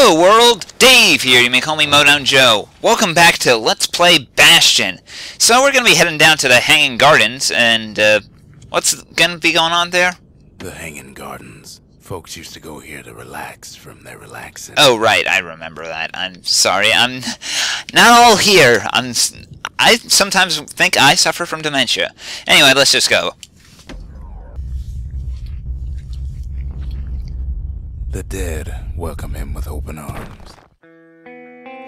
Hello world, Dave here, you may call me mowdownjoe. Welcome back to Let's Play Bastion. So we're going to be heading down to the Hanging Gardens, and what's going to be going on there? The Hanging Gardens. Folks used to go here to relax from their relaxing. Oh right, I remember that. I'm sorry, I'm not all here. I sometimes think I suffer from dementia. Anyway, let's just go. The dead welcome him with open arms.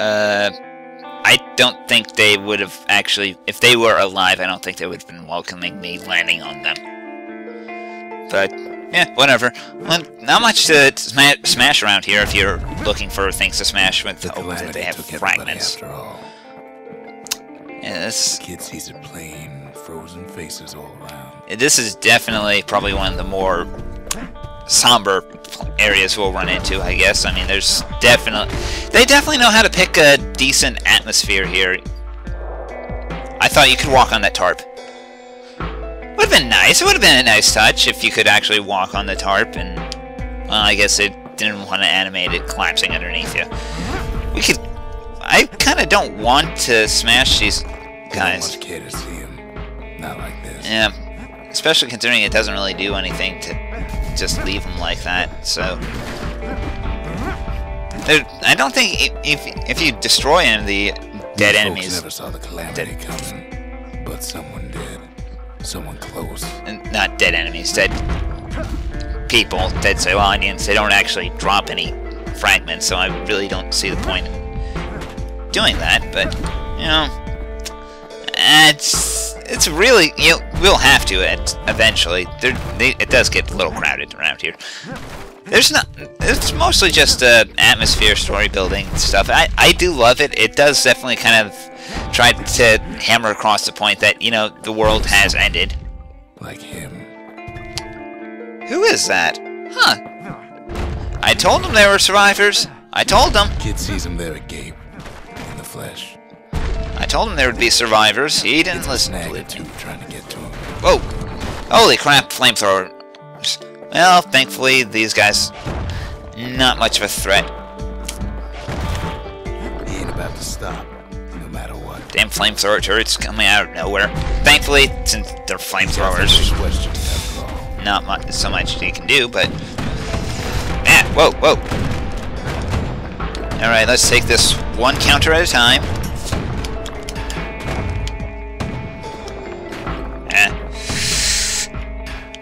I don't think they would have actually, if they were alive, I don't think they would have been welcoming me landing on them. But, yeah, whatever. Well, not much to smash around here if you're looking for things to smash with the hope that they have fragments. After all. Yeah, this... Kid sees their plain, frozen faces all around. This is definitely probably one of the more somber areas we'll run into, I guess. I mean, there's definitely... They definitely know how to pick a decent atmosphere here. I thought you could walk on that tarp. Would have been nice. It would have been a nice touch if you could actually walk on the tarp, and... Well, I guess they didn't want to animate it collapsing underneath you. We could... I kind of don't want to smash these guys. Much care to see him. Not like this. Yeah. Especially considering it doesn't really do anything to just leave them like that, so... I don't think if you destroy any of the dead enemies... never saw the calamity coming, but someone did. Someone close. And not dead enemies, dead people, dead Ceylonians. They don't actually drop any fragments, so I really don't see the point in doing that, but, you know... It's really, we'll have to eventually. It does get a little crowded around here. It's mostly just atmosphere, story building stuff. I do love it. It does definitely kind of try to hammer across the point that, the world has ended. Like him. Who is that? Huh. I told them they were survivors. I told them. Kid sees him there agape, in the flesh. I told him there would be survivors. He didn't listen to it. Trying to get to him. Whoa! Holy crap, flamethrower. Well, thankfully, these guys, not much of a threat. He ain't about to stop, no matter what. Damn flamethrower turrets coming out of nowhere. Thankfully, since they're flamethrowers, not so much you can do, but... Ah, whoa, whoa! Alright, let's take this one counter at a time.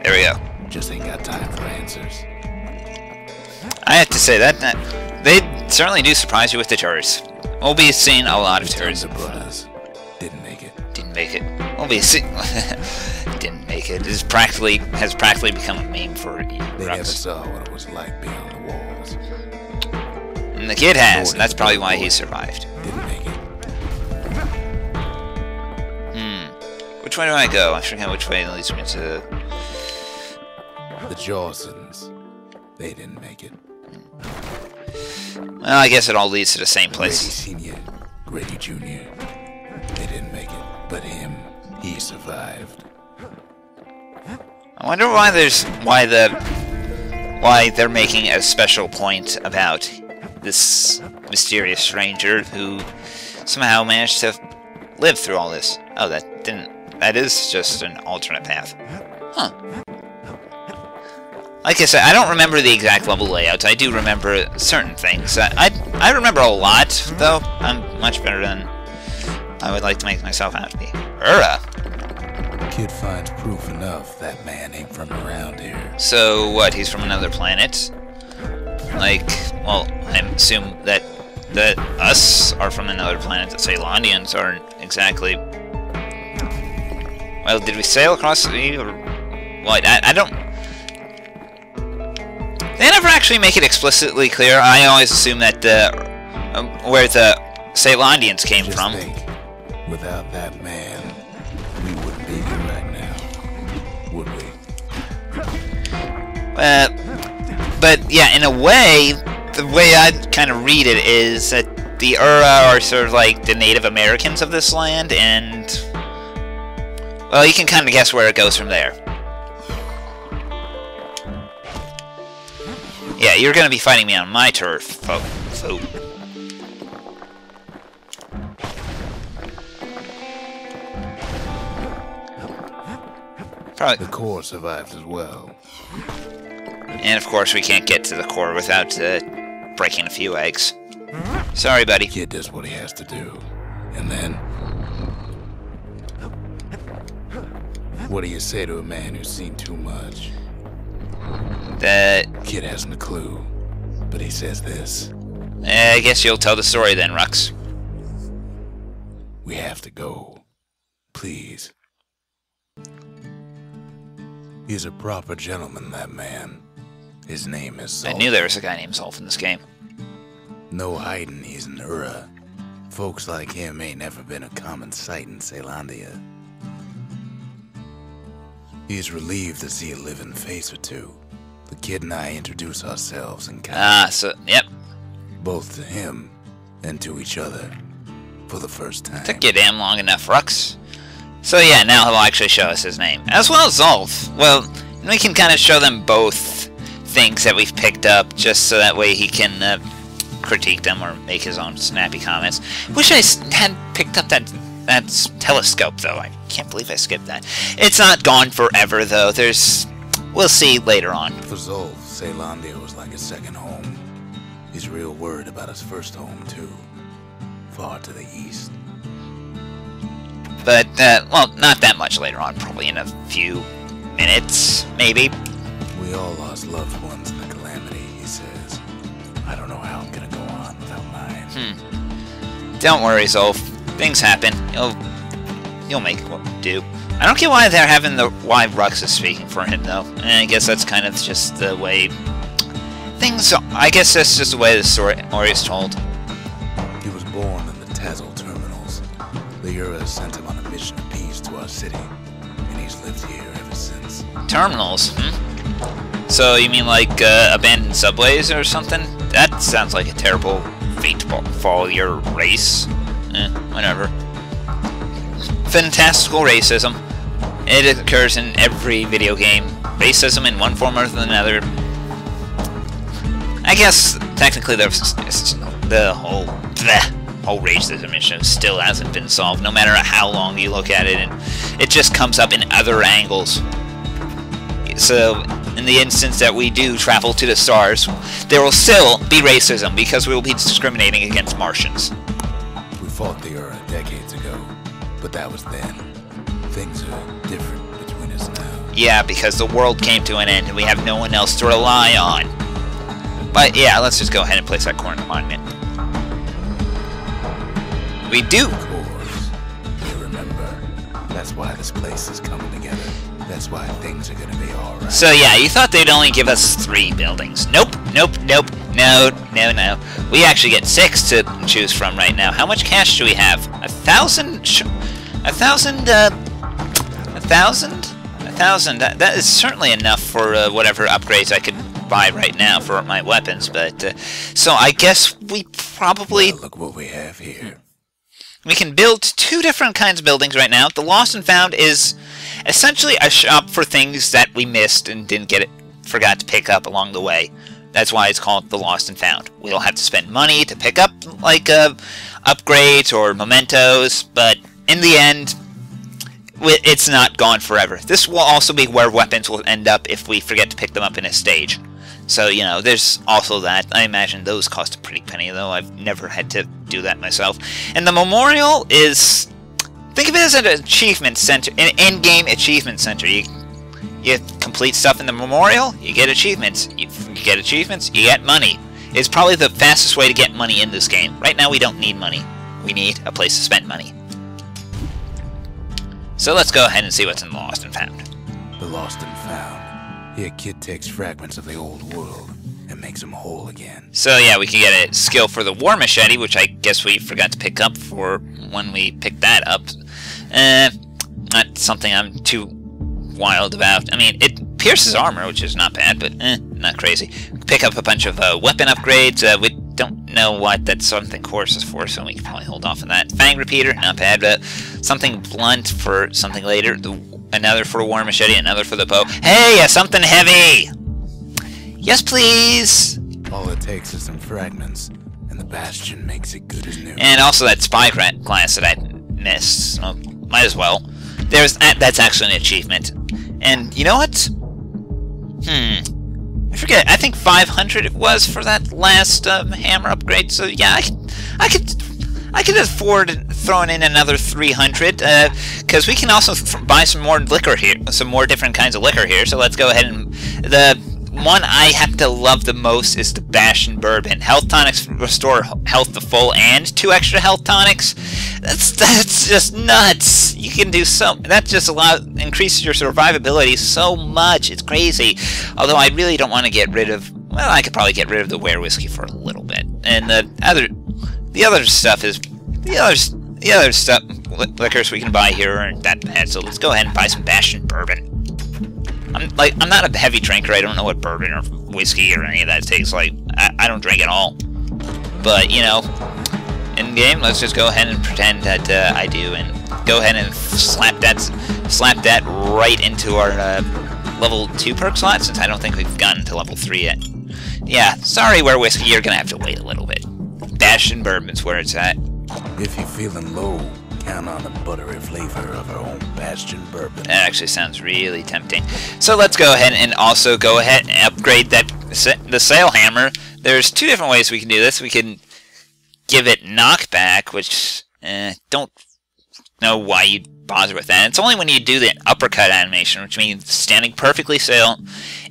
There we go. Just ain't got time for answers. I have to say that they certainly do surprise you with the turrets. We'll be seeing a lot of turrets. The brothers didn't make it. Didn't make it. We'll be seeing. Didn't make it. Has practically become a meme for They never saw what it was like beyond the walls. And the kid has, and that's probably why he survived. Didn't make it. Which way do I go? I forget which way leads me to. The Jawsons, they didn't make it. Well, I guess it all leads to the same place. Grady Sr., Grady Jr., they didn't make it, but him, he survived. I wonder why they're making a special point about this mysterious stranger who somehow managed to live through all this. Oh, that is just an alternate path. Huh. Like I said, I don't remember the exact level layouts. I do remember certain things. I remember a lot, though. I'm much better than I would like to make myself out to be. Kid finds proof enough that man ain't from around here. So what? He's from another planet? Like, well, I assume that us are from another planet. The Ceylonians aren't exactly. Well, did we sail across the sea or what? I don't. They never actually make it explicitly clear. I always assume that where the Ceylonians came Just from. Think, without that man, we wouldn't be here right now, would we? But yeah, in a way, the way I kind of read it is that the Ura are sort of like the Native Americans of this land, and well, you can kind of guess where it goes from there. Yeah, you're gonna be fighting me on my turf, foe. Probably. The core survives as well. And of course, we can't get to the core without breaking a few eggs. Sorry, buddy. Kid does what he has to do. And then... what do you say to a man who's seen too much? That... Kid hasn't a clue. But he says this. I guess you'll tell the story then, Rux. We have to go. Please. He's a proper gentleman, that man. His name is Zolf. I knew there was a guy named Zolf in this game. No hiding he's an Ura. Folks like him ain't never been a common sight in Caelondia. He's relieved to see a living face or two. The kid and I introduce ourselves and yep. both to him and to each other for the first time. Took you damn long enough, Rux. So yeah, now he'll actually show us his name. As well as Zolf. Well, we can kind of show them both things that we've picked up, just so that way he can critique them or make his own snappy comments. Wish I had picked up that telescope, though. I can't believe I skipped that. It's not gone forever, though. We'll see later on. For Zolf, Caelondia was like a second home. He's real worried about his first home, too. Far to the east. But, well, not that much later on. Probably in a few minutes, maybe. We all lost loved ones in the calamity, he says. I don't know how I'm gonna go on without mine. Don't worry, Zolf. Things happen. You'll make it do. I don't get why they're having why Rux is speaking for him, though. I guess that's kind of just the way things are. I guess that's just the way the story is told. He was born in the Tazzle terminals. The Ura sent him on a mission of peace to our city, and he's lived here ever since. Terminals, So you mean like abandoned subways or something? That sounds like a terrible fate to befall your race. Whatever. Fantastical racism. It occurs in every video game. Racism in one form or another. I guess technically the whole racism issue still hasn't been solved, no matter how long you look at it, and it just comes up in other angles. So, in the instance that we do travel to the stars, there will still be racism, because we will be discriminating against Martians. We fought the Ura decades ago, but that was then. Things are different between us now. Yeah, because the world came to an end, and we have no one else to rely on. But yeah, let's just go ahead and place that corner monument. We do! Of course. You remember. That's why this place is coming together. That's why things are gonna be alright. So yeah, you thought they'd only give us 3 buildings. Nope, nope, nope, no. We actually get 6 to choose from right now. How much cash do we have? 1,000? 1,000, 1,000? That is certainly enough for whatever upgrades I could buy right now for my weapons, but, so I guess we probably... Well, look what we have here. We can build 2 different kinds of buildings right now. The Lost and Found is essentially a shop for things that we missed and forgot to pick up along the way. That's why it's called the Lost and Found. We'll have to spend money to pick up, like, upgrades or mementos, but in the end, it's not gone forever. This will also be where weapons will end up if we forget to pick them up in a stage. So, you know, there's also that. I imagine those cost a pretty penny, though. I've never had to do that myself. And the memorial is... think of it as an achievement center, an in-game achievement center. You complete stuff in the memorial, you get achievements. You get achievements, you get money. It's probably the fastest way to get money in this game. Right now, we don't need money. We need a place to spend money. So let's go ahead and see what's in the Lost and Found. The Lost and Found. Here, kid takes fragments of the old world and makes them whole again. So yeah, we can get a skill for the War Machete, which I guess we forgot to pick up for when we picked that up. Not something I'm too wild about. I mean, it pierces armor, which is not bad, but not crazy. Pick up a bunch of weapon upgrades. We don't know what that something course is for, so we can probably hold off on that. Fang Repeater, not bad, but something blunt for something later. Another for a War Machete, another for the bow. Hey, something heavy! Yes, please! All it takes is some fragments, and the Bastion makes it good as new. And also that spy glass that I missed. So might as well. That's actually an achievement. And you know what? I forget. I think 500 it was for that last hammer upgrade. So yeah, I could afford throwing in another 300 because we can also buy some more liquor here, some more different kinds of liquor here. So let's go ahead and the one I happen to love the most is the Bastion Bourbon. Health tonics restore health to full and 2 extra health tonics. That's just nuts. You can do so. That just increases your survivability so much. It's crazy. Although I really don't want to get rid of. Well, I could probably get rid of the Ware whiskey for a little bit. And the other stuff is the other stuff liquors we can buy here aren't that bad. So let's go ahead and buy some Bastion Bourbon. I'm not a heavy drinker. I don't know what bourbon or whiskey or any of that tastes like. I don't drink at all. But you know, in game, let's just go ahead and pretend that I do, and go ahead and slap that right into our level 2 perk slot, since I don't think we've gotten to level 3 yet. Yeah, sorry, Ware whiskey. You're gonna have to wait a little bit. Bastion Bourbon's where it's at. If you're feeling low, count on the buttery flavor of our own Bastion Bourbon. That actually sounds really tempting. So let's go ahead and also go ahead and upgrade the sail hammer. There's 2 different ways we can do this. We can give it knockback, which don't know why you'd bother with that. It's only when you do the uppercut animation, which means standing perfectly still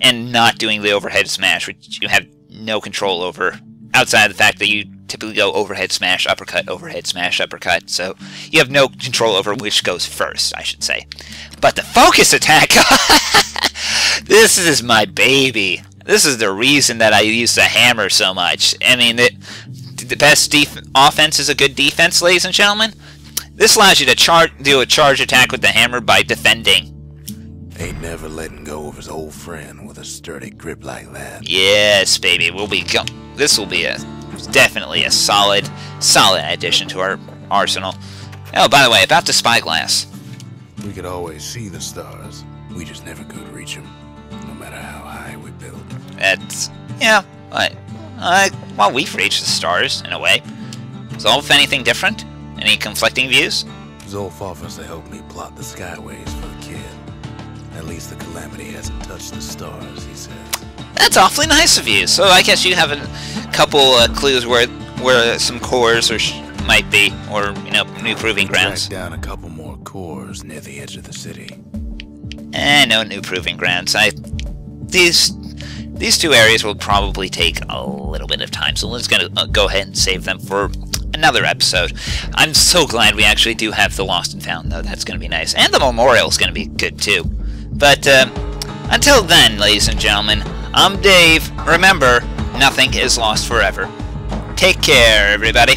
and not doing the overhead smash, which you have no control over, outside of the fact that you typically go overhead smash, uppercut, overhead smash, uppercut, so you have no control over which goes first, I should say. But the focus attack, this is my baby. This is the reason that I use the hammer so much. I mean, the best offense is a good defense, ladies and gentlemen. This allows you to do a charge attack with the hammer by defending. Ain't never letting go of his old friend with a sturdy grip like that. Yes, baby. This will be definitely a solid addition to our arsenal. Oh, by the way, about the spyglass. We could always see the stars. We just never could reach them, no matter how high we built. That's, yeah. Well, we've reached the stars in a way. Zolf, anything different? Any conflicting views? Zolf offers to help me plot the skyways for the kid. At least the calamity hasn't touched the stars, he says. That's awfully nice of you. So I guess you have a couple clues where some cores might be, or new proving grounds. Track down a couple more cores near the edge of the city. No new proving grounds. These 2 areas will probably take a little bit of time, so let's go ahead and save them for another episode. I'm so glad we actually do have the Lost and Found, though. That's going to be nice. And the memorial is going to be good, too. But until then, ladies and gentlemen, I'm Dave. Remember, nothing is lost forever. Take care, everybody.